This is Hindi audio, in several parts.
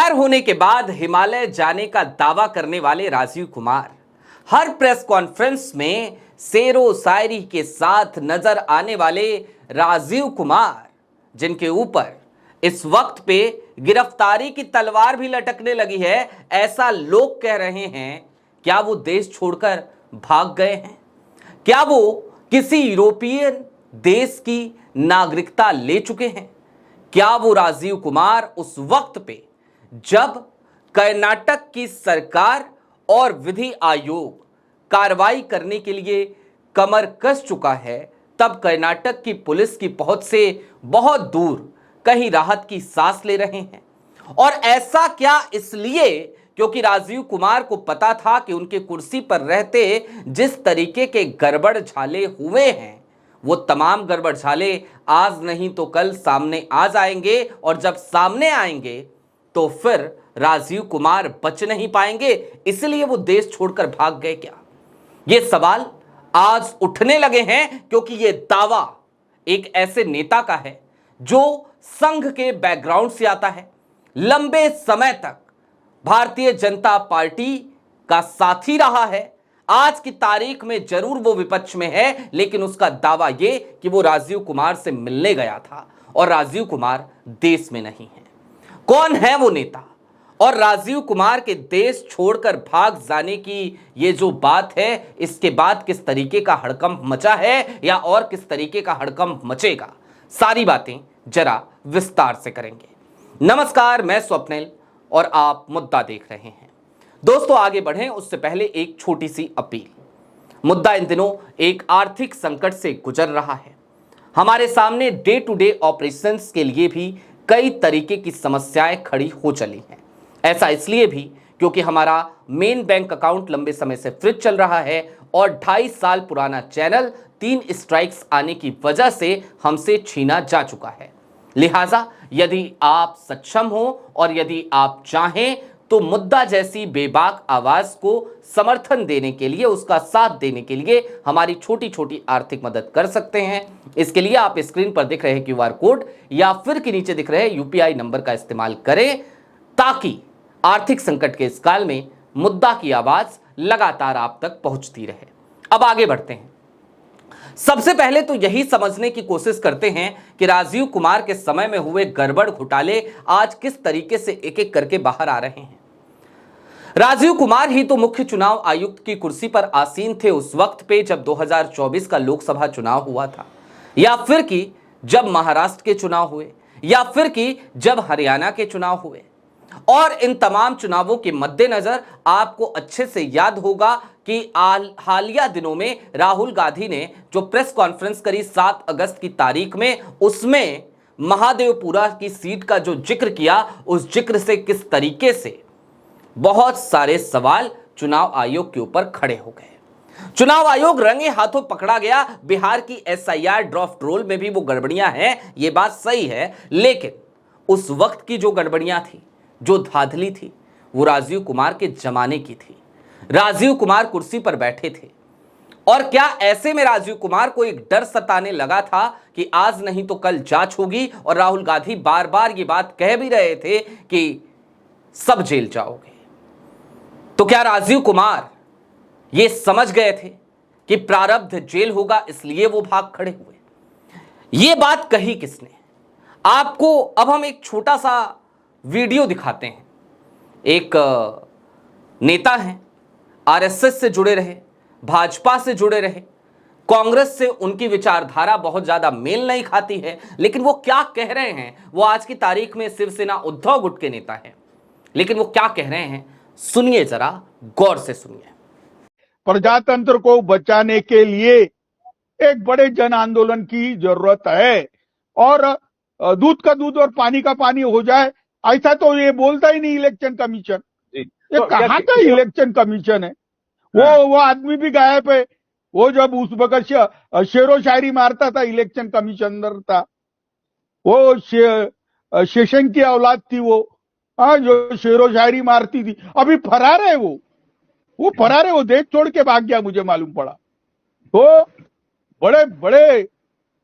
रिटायर होने के बाद हिमालय जाने का दावा करने वाले राजीव कुमार हर प्रेस कॉन्फ्रेंस में शेरो शायरी के साथ नजर आने वाले राजीव कुमार, जिनके ऊपर इस वक्त पे गिरफ्तारी की तलवार भी लटकने लगी है, ऐसा लोग कह रहे हैं। क्या वो देश छोड़कर भाग गए हैं? क्या वो किसी यूरोपियन देश की नागरिकता ले चुके हैं? क्या वो राजीव कुमार उस वक्त पे जब कर्नाटक की सरकार और विधि आयोग कार्रवाई करने के लिए कमर कस चुका है, तब कर्नाटक की पुलिस की पहुंच से बहुत दूर कहीं राहत की सांस ले रहे हैं? और ऐसा क्या इसलिए क्योंकि राजीव कुमार को पता था कि उनके कुर्सी पर रहते जिस तरीके के गड़बड़ झाले हुए हैं, वो तमाम गड़बड़ झाले आज नहीं तो कल सामने आ जाएंगे, और जब सामने आएंगे तो फिर राजीव कुमार बच नहीं पाएंगे, इसलिए वो देश छोड़कर भाग गए क्या? ये सवाल आज उठने लगे हैं क्योंकि ये दावा एक ऐसे नेता का है जो संघ के बैकग्राउंड से आता है, लंबे समय तक भारतीय जनता पार्टी का साथी रहा है। आज की तारीख में जरूर वो विपक्ष में है, लेकिन उसका दावा ये कि वो राजीव कुमार से मिलने गया था और राजीव कुमार देश में नहीं है। कौन है वो नेता, और राजीव कुमार के देश छोड़कर भाग जाने की ये जो बात है, इसके बाद किस तरीके का हड़कंप मचा है या और किस तरीके का हड़कंप मचेगा, सारी बातें जरा विस्तार से करेंगे। नमस्कार, मैं स्वप्निल और आप मुद्दा देख रहे हैं। दोस्तों, आगे बढ़ें उससे पहले एक छोटी सी अपील। मुद्दा इन दिनों एक आर्थिक संकट से गुजर रहा है। हमारे सामने डे टू डे ऑपरेशंस के लिए भी कई तरीके की समस्याएं खड़ी हो चली हैं। ऐसा इसलिए भी क्योंकि हमारा मेन बैंक अकाउंट लंबे समय से फ्रीज चल रहा है और 2.5 साल पुराना चैनल 3 स्ट्राइक्स आने की वजह से हमसे छीना जा चुका है। लिहाजा यदि आप सक्षम हो और यदि आप चाहें तो मुद्दा जैसी बेबाक आवाज को समर्थन देने के लिए, उसका साथ देने के लिए हमारी छोटी छोटी आर्थिक मदद कर सकते हैं। इसके लिए आप स्क्रीन पर दिख रहे क्यूआर कोड या फिर के नीचे दिख रहे यूपीआई नंबर का इस्तेमाल करें, ताकि आर्थिक संकट के इस काल में मुद्दा की आवाज लगातार आप तक पहुंचती रहे। अब आगे बढ़ते हैं। सबसे पहले तो यही समझने की कोशिश करते हैं कि राजीव कुमार के समय में हुए गड़बड़ घोटाले आज किस तरीके से एक एक करके बाहर आ रहे हैं। राजीव कुमार ही तो मुख्य चुनाव आयुक्त की कुर्सी पर आसीन थे उस वक्त पे जब 2024 का लोकसभा चुनाव हुआ था, या फिर कि जब महाराष्ट्र के चुनाव हुए, या फिर कि जब हरियाणा के चुनाव हुए। और इन तमाम चुनावों के मद्देनजर आपको अच्छे से याद होगा कि हालिया दिनों में राहुल गांधी ने जो प्रेस कॉन्फ्रेंस करी 7 अगस्त की तारीख में, उसमें महादेवपुरा की सीट का जो जिक्र किया, उस जिक्र से किस तरीके से बहुत सारे सवाल चुनाव आयोग के ऊपर खड़े हो गए। चुनाव आयोग रंगे हाथों पकड़ा गया। बिहार की एसआईआर ड्राफ्ट रोल में भी वो गड़बड़ियां हैं, ये बात सही है, लेकिन उस वक्त की जो गड़बड़ियां थी, जो धांधली थी, वो राजीव कुमार के जमाने की थी। राजीव कुमार कुर्सी पर बैठे थे, और क्या ऐसे में राजीव कुमार को एक डर सताने लगा था कि आज नहीं तो कल जांच होगी, और राहुल गांधी बार बार ये बात कह भी रहे थे कि सब जेल जाओगे। तो क्या राजीव कुमार ये समझ गए थे कि प्रारब्ध जेल होगा, इसलिए वो भाग खड़े हुए? ये बात कही किसने? आपको अब हम एक छोटा सा वीडियो दिखाते हैं। एक नेता हैं, आरएसएस से जुड़े रहे, भाजपा से जुड़े रहे, कांग्रेस से उनकी विचारधारा बहुत ज्यादा मेल नहीं खाती है, लेकिन वो क्या कह रहे हैं। वो आज की तारीख में शिवसेना उद्धव गुट के नेता हैं, लेकिन वो क्या कह रहे हैं सुनिए, जरा गौर से सुनिए। प्रजातंत्र को बचाने के लिए एक बड़े जन आंदोलन की जरूरत है, और दूध का दूध और पानी का पानी हो जाए, ऐसा तो ये बोलता ही नहीं इलेक्शन कमीशन। ये तो कहाँ का इलेक्शन कमीशन है? वो आदमी भी गायब है। वो जब उस वक्त शेरो शायरी मारता था, इलेक्शन कमिश्नर था, वो शेषन की औलाद थी वो, जो शेरो शायरी मारती थी। अभी फरार है वो फरार है, वो देश छोड़ के भाग गया, मुझे मालूम पड़ा। तो बड़े बड़े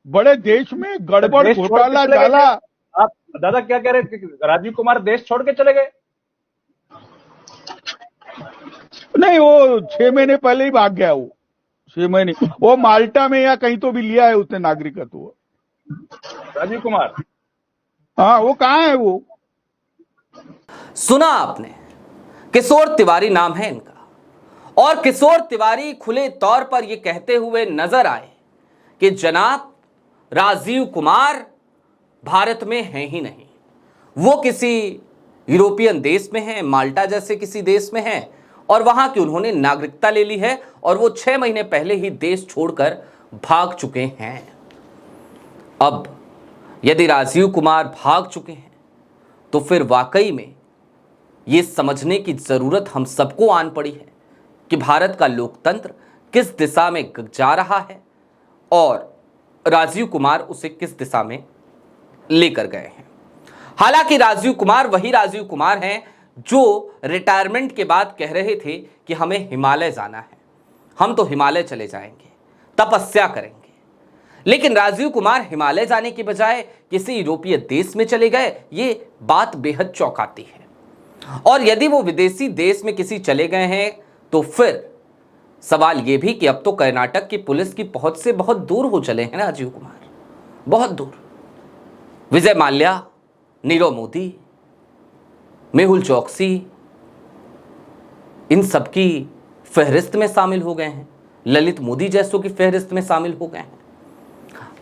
बड़े देश में गड़बड़ घोटाला डाला। आप दादा क्या कह रहे हैं कि राजीव कुमार देश छोड़ के चले गए? नहीं, वो 6 महीने पहले ही भाग गया। वो 6 महीने वो माल्टा में या कहीं तो भी लिया है उसने नागरिकत्व। राजीव कुमार। हाँ, वो कहाँ है वो? सुना आपने, किशोर तिवारी नाम है इनका। और किशोर तिवारी खुले तौर पर यह कहते हुए नजर आए कि जनाब राजीव कुमार भारत में है ही नहीं, वो किसी यूरोपियन देश में है, माल्टा जैसे किसी देश में है, और वहां की उन्होंने नागरिकता ले ली है और वो 6 महीने पहले ही देश छोड़कर भाग चुके हैं। अब यदि राजीव कुमार भाग चुके हैं तो फिर वाकई में ये समझने की जरूरत हम सबको आन पड़ी है कि भारत का लोकतंत्र किस दिशा में जा रहा है और राजीव कुमार उसे किस दिशा में लेकर गए हैं। हालांकि राजीव कुमार वही राजीव कुमार हैं जो रिटायरमेंट के बाद कह रहे थे कि हमें हिमालय जाना है, हम तो हिमालय चले जाएंगे, तपस्या करेंगे। लेकिन राजीव कुमार हिमालय जाने के बजाय किसी यूरोपीय देश में चले गए, ये बात बेहद चौंकाती है। और यदि वो विदेशी देश में किसी चले गए हैं तो फिर सवाल यह भी कि अब तो कर्नाटक की पुलिस की पहुंच से बहुत दूर हो चले हैं राजीव कुमार, बहुत दूर। विजय माल्या, नीरव मोदी, मेहुल चौकसी, इन सबकी फहरिस्त में शामिल हो गए हैं, ललित मोदी जैसों की फहरिस्त में शामिल हो गए हैं।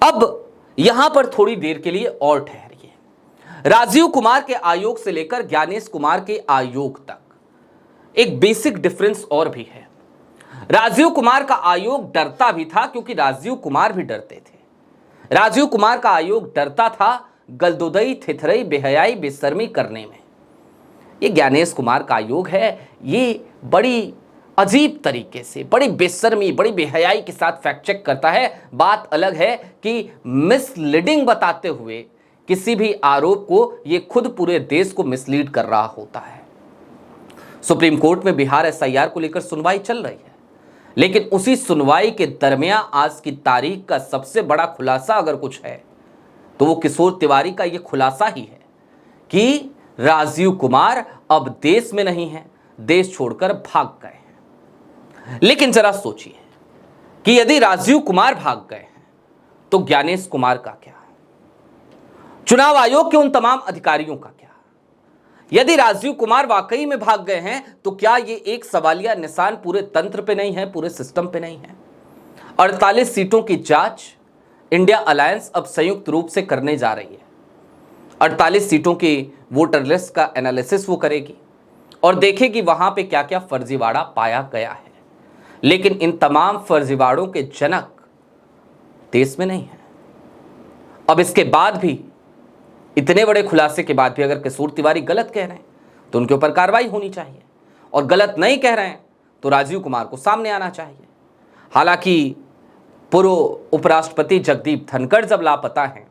अब यहां पर थोड़ी देर के लिए और ठहरिए। राजीव कुमार के आयोग से लेकर ज्ञानेश कुमार के आयोग तक एक बेसिक डिफरेंस और भी है। राजीव कुमार का आयोग डरता भी था क्योंकि राजीव कुमार भी डरते थे। राजीव कुमार का आयोग डरता था गलदोदई, थिथरई, बेहयाई, बेशर्मी करने में। ये ज्ञानेश कुमार का आयोग है, ये बड़ी अजीब तरीके से, बड़ी बेशर्मी, बड़ी बेहयाई के साथ फैक्ट चेक करता है। बात अलग है कि मिसलीडिंग बताते हुए किसी भी आरोप को ये खुद पूरे देश को मिसलीड कर रहा होता है। सुप्रीम कोर्ट में बिहार एसआईआर को लेकर सुनवाई चल रही है, लेकिन उसी सुनवाई के दरमियान आज की तारीख का सबसे बड़ा खुलासा अगर कुछ है तो वो किशोर तिवारी का ये खुलासा ही है कि राजीव कुमार अब देश में नहीं है, देश छोड़कर भाग गए हैं। लेकिन जरा सोचिए कि यदि राजीव कुमार भाग गए हैं तो ज्ञानेश कुमार का क्या, चुनाव आयोग के उन तमाम अधिकारियों का क्या? यदि राजीव कुमार वाकई में भाग गए हैं तो क्या ये एक सवालिया निशान पूरे तंत्र पे नहीं है, पूरे सिस्टम पे नहीं है? 48 सीटों की जांच इंडिया अलायंस अब संयुक्त रूप से करने जा रही है। 48 सीटों की वोटर लिस्ट का एनालिसिस वो करेगी और देखेगी वहां पे क्या क्या फर्जीवाड़ा पाया गया है। लेकिन इन तमाम फर्जीवाड़ों के जनक देश में नहीं है। अब इसके बाद भी, इतने बड़े खुलासे के बाद भी अगर किशोर तिवारी गलत कह रहे हैं तो उनके ऊपर कार्रवाई होनी चाहिए, और गलत नहीं कह रहे हैं तो राजीव कुमार को सामने आना चाहिए। हालांकि पूर्व उपराष्ट्रपति जगदीप धनखड़ जब लापता हैं,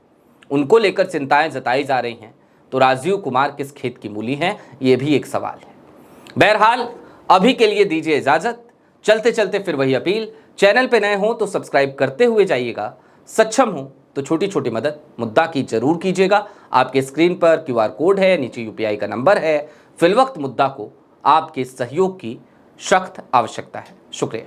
उनको लेकर चिंताएं जताई जा रही हैं, तो राजीव कुमार किस खेत की मूली हैं, ये भी एक सवाल है। बहरहाल अभी के लिए दीजिए इजाजत। चलते चलते फिर वही अपील, चैनल पे नए हो तो सब्सक्राइब करते हुए जाइएगा, सक्षम हो तो छोटी छोटी मदद मुद्दा की जरूर कीजिएगा। आपके स्क्रीन पर क्यूआर कोड है, नीचे यूपीआई का नंबर है। फिलवक्त मुद्दा को आपके सहयोग की सख्त आवश्यकता है। शुक्रिया।